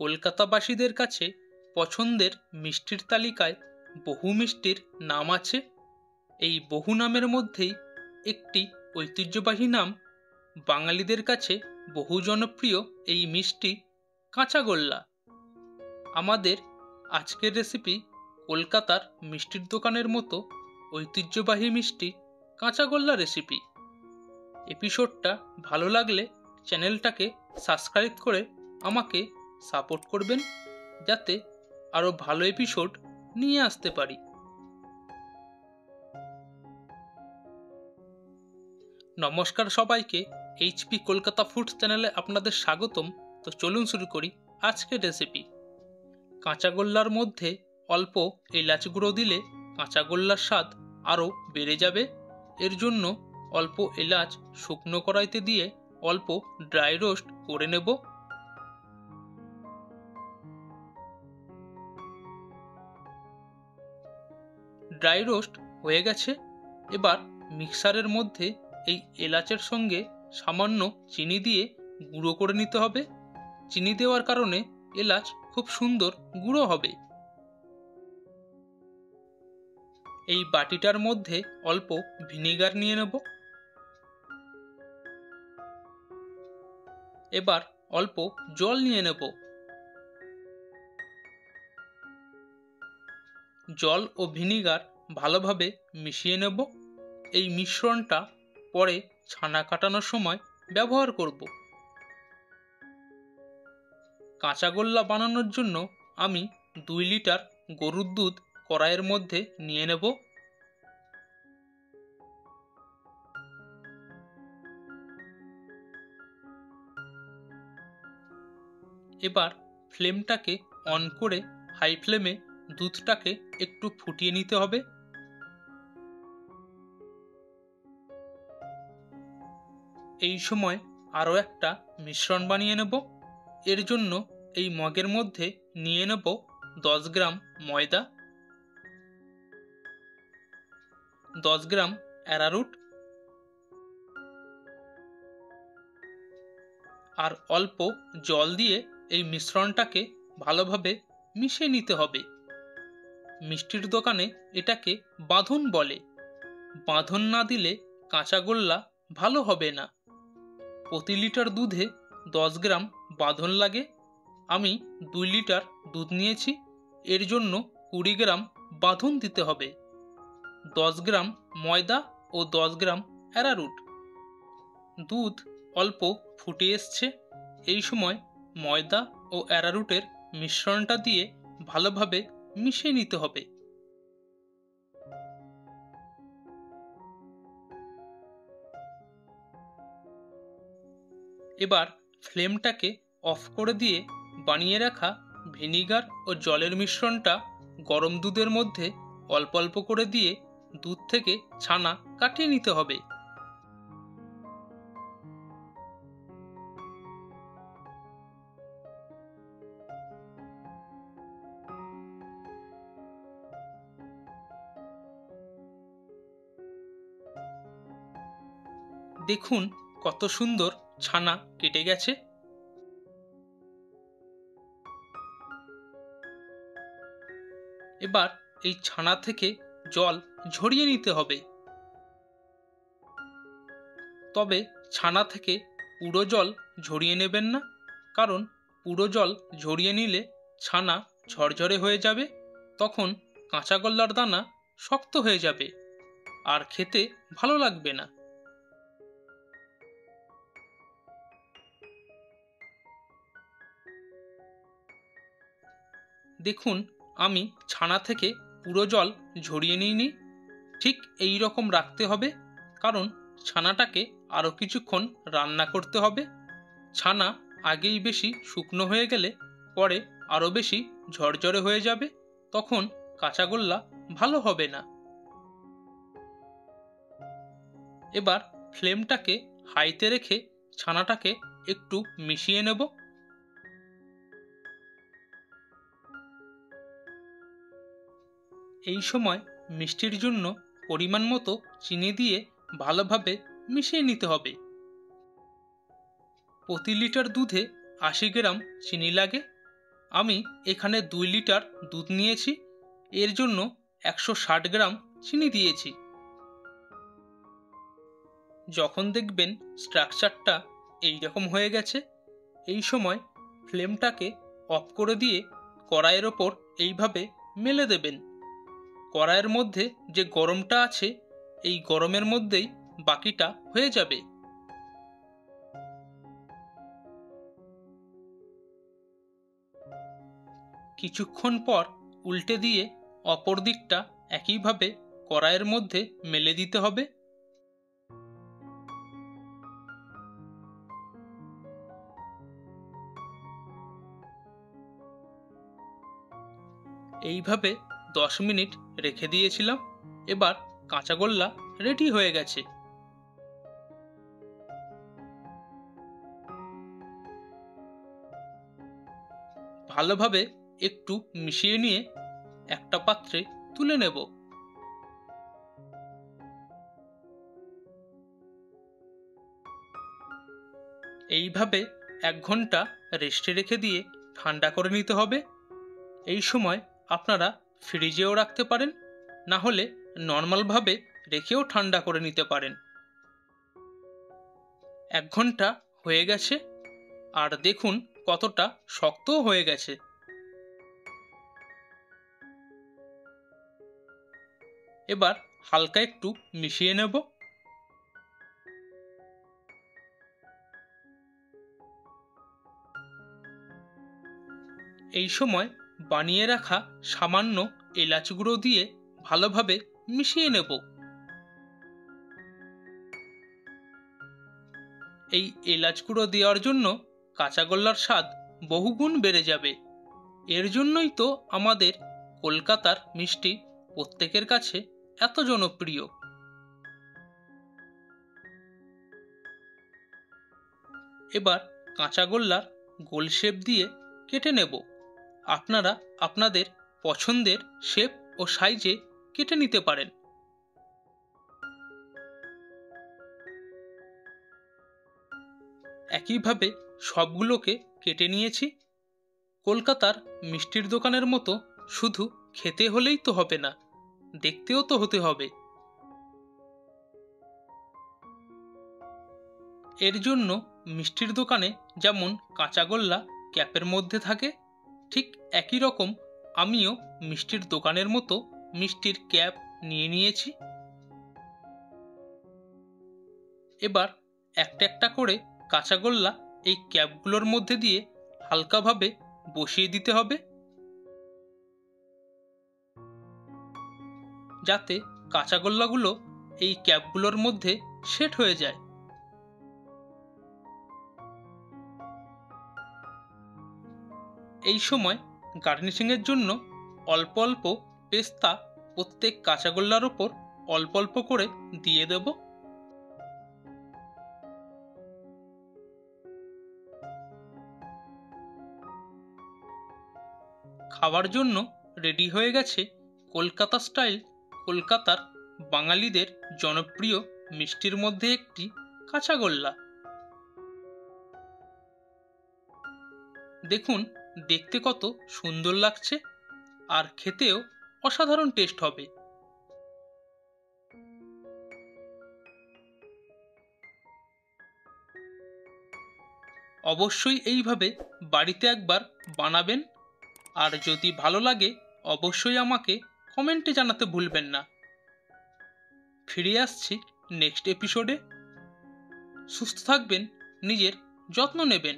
কলকাতাবাসীদের কাছে পছন্দের মিষ্টির তালিকায় বহু মিষ্টির নাম আছে। এই বহু নামের মধ্যেই একটি ঐতিহ্যবাহী নাম, বাঙালিদের কাছে বহু জনপ্রিয় এই মিষ্টি কাঁচাগোল্লা। আমাদের আজকের রেসিপি কলকাতার মিষ্টির দোকানের মতো ঐতিহ্যবাহী মিষ্টি কাঁচাগোল্লা রেসিপি। এপিসোডটা ভালো লাগলে চ্যানেলটাকে সাবস্ক্রাইব করে আমাকে সাপোর্ট করবেন, যাতে আরও ভালো এপিসোড নিয়ে আসতে পারি। নমস্কার সবাইকে, এইচপি কলকাতা ফুডস চ্যানেলে আপনাদের স্বাগতম। তো চলুন শুরু করি আজকের রেসিপি। কাঁচাগোল্লার মধ্যে অল্প এলাচ গুঁড়ো দিলে কাঁচাগোল্লার স্বাদ আরও বেড়ে যাবে। এর জন্য অল্প এলাচ শুকনো কড়াইতে দিয়ে অল্প ড্রাই রোস্ট করে নেব। ড্রাই রোস্ট হয়ে গেছে। এবার মিক্সারের মধ্যে এই এলাচের সঙ্গে সামান্য চিনি দিয়ে গুঁড়ো করে নিতে হবে। চিনি দেওয়ার কারণে এলাচ খুব সুন্দর গুঁড়ো হবে। এই বাটিটার মধ্যে অল্প ভিনিগার নিয়ে নেব। এবার অল্প জল নিয়ে নেব। জল ও ভিনিগার ভালোভাবে মিশিয়ে নেব। এই মিশ্রণটা পরে ছানা কাটানোর সময় ব্যবহার করব। কাঁচাগোল্লা বানানোর জন্য আমি 2 লিটার গরুর দুধ কড়াইয়ের মধ্যে নিয়ে নেব। এবার ফ্লেমটাকে অন করে হাই ফ্লেমে দুধটাকে একটু ফুটিয়ে নিতে হবে। এই সময় আরও একটা মিশ্রণ বানিয়ে নেব। এর জন্য এই মগের মধ্যে নিয়ে নেব 10 গ্রাম ময়দা, 10 গ্রাম অ্যারারুট আর অল্প জল দিয়ে এই মিশ্রণটাকে ভালোভাবে মিশিয়ে নিতে হবে। মিষ্টির দোকানে এটাকে বাঁধন বলে। বাঁধন না দিলে কাঁচাগোল্লা ভালো হবে না। প্রতি লিটার দুধে 10 গ্রাম বাঁধন লাগে। আমি 2 লিটার দুধ নিয়েছি, এর জন্য 20 গ্রাম বাঁধন দিতে হবে। 10 গ্রাম ময়দা ও 10 গ্রাম অ্যারারুট। দুধ অল্প ফুটে এসছে। এই সময় ময়দা ও অ্যারারুটের মিশ্রণটা দিয়ে ভালোভাবে মিশিয়ে নিতে হবে। এবার ফ্লেমটাকে অফ করে দিয়ে বানিয়ে রাখা ভিনিগার ও জলের মিশ্রণটা গরম দুধের মধ্যে অল্প অল্প করে দিয়ে দুধ থেকে ছানা কাটিয়ে নিতে হবে। দেখুন কত সুন্দর ছানা কেটে গেছে। এবার এই ছানা থেকে জল ঝরিয়ে নিতে হবে। তবে ছানা থেকে পুরো জল ঝরিয়ে নেবেন না, কারণ পুরো জল ঝরিয়ে নিলে ছানা ঝরঝরে হয়ে যাবে। তখন কাঁচাগোল্লার দানা শক্ত হয়ে যাবে আর খেতে ভালো লাগবে না। দেখুন আমি ছানা থেকে পুরো জল ঝরিয়ে নিইনি। ঠিক এই রকম রাখতে হবে, কারণ ছানাটাকে আরও কিছুক্ষণ রান্না করতে হবে। ছানা আগেই বেশি শুকনো হয়ে গেলে পরে আরও বেশি ঝরঝরে হয়ে যাবে, তখন কাঁচাগোল্লা ভালো হবে না। এবার ফ্লেমটাকে হাইতে রেখে ছানাটাকে একটু মিশিয়ে নেব। এই সময় মিষ্টির জন্য পরিমাণ মতো চিনি দিয়ে ভালোভাবে মিশিয়ে নিতে হবে। প্রতি লিটার দুধে 80 গ্রাম চিনি লাগে। আমি এখানে 2 লিটার দুধ নিয়েছি, এর জন্য 160 গ্রাম চিনি দিয়েছি। যখন দেখবেন স্ট্রাকচারটা এইরকম হয়ে গেছে, এই সময় ফ্লেমটাকে অফ করে দিয়ে কড়াইয়ের ওপর এইভাবে মেলে দেবেন। কড়াইয়ের মধ্যে যে গরমটা আছে, এই গরমের মধ্যেই বাকিটা হয়ে যাবে। কিছুক্ষণ পর উল্টে দিয়ে অপর দিকটা একইভাবে কড়াইয়ের মধ্যে মেলে দিতে হবে। এইভাবে 10 মিনিট রেখে দিয়েছিলাম। এবার কাঁচাগোল্লা রেডি হয়ে গেছে। ভালোভাবে একটু মিশিয়ে নিয়ে একটা পাত্রে তুলে নেব। এইভাবে 1 ঘন্টা রেস্টে রেখে দিয়ে ঠান্ডা করে নিতে হবে। এই সময় আপনারা ফ্রিজেও রাখতে পারেন, না হলে নর্মালভাবে রেখেও ঠান্ডা করে নিতে পারেন। 1 ঘন্টা হয়ে গেছে, আর দেখুন কতটা শক্তও হয়ে গেছে। এবার হালকা একটু মিশিয়ে নেব। এই সময় বানিয়ে রাখা সামান্য এলাচ গুঁড়ো দিয়ে ভালোভাবে মিশিয়ে নেব। এই এলাচ গুঁড়ো দেওয়ার জন্য কাঁচাগোল্লার স্বাদ বহুগুণ বেড়ে যাবে। এর জন্যই তো আমাদের কলকাতার মিষ্টি প্রত্যেকের কাছে এত জনপ্রিয়। এবার কাঁচাগোল্লার গোল শেপ দিয়ে কেটে নেব। আপনারা আপনাদের পছন্দের শেপ ও সাইজে কেটে নিতে পারেন। একইভাবে সবগুলোকে কেটে নিয়েছি। কলকাতার মিষ্টির দোকানের মতো শুধু খেতে হলেই তো হবে না, দেখতেও তো হতে হবে। এর জন্য মিষ্টির দোকানে যেমন কাঁচাগোল্লা ক্যাপের মধ্যে থাকে, ঠিক একই রকম আমিও মিষ্টির দোকানের মতো মিষ্টির ক্যাপ নিয়ে নিয়েছি। এবার একটা একটা করে কাঁচাগোল্লা এই ক্যাপগুলোর মধ্যে দিয়ে হালকাভাবে বসিয়ে দিতে হবে, যাতে কাঁচাগোল্লাগুলো এই ক্যাপগুলোর মধ্যে সেট হয়ে যায়। এই সময় গার্নিশিংয়ের জন্য অল্প অল্প পেস্তা প্রত্যেক কাঁচাগোল্লার ওপর অল্প অল্প করে দিয়ে দেব। খাওয়ার জন্য রেডি হয়ে গেছে কলকাতা স্টাইল, কলকাতার বাঙালিদের জনপ্রিয় মিষ্টির মধ্যে একটি কাঁচাগোল্লা। দেখুন দেখতে কত সুন্দর লাগছে, আর খেতেও অসাধারণ টেস্ট হবে। অবশ্যই এইভাবে বাড়িতে একবার বানাবেন, আর যদি ভালো লাগে অবশ্যই আমাকে কমেন্টে জানাতে ভুলবেন না। ফিরে আসছি নেক্সট এপিসোডে। সুস্থ থাকবেন, নিজের যত্ন নেবেন।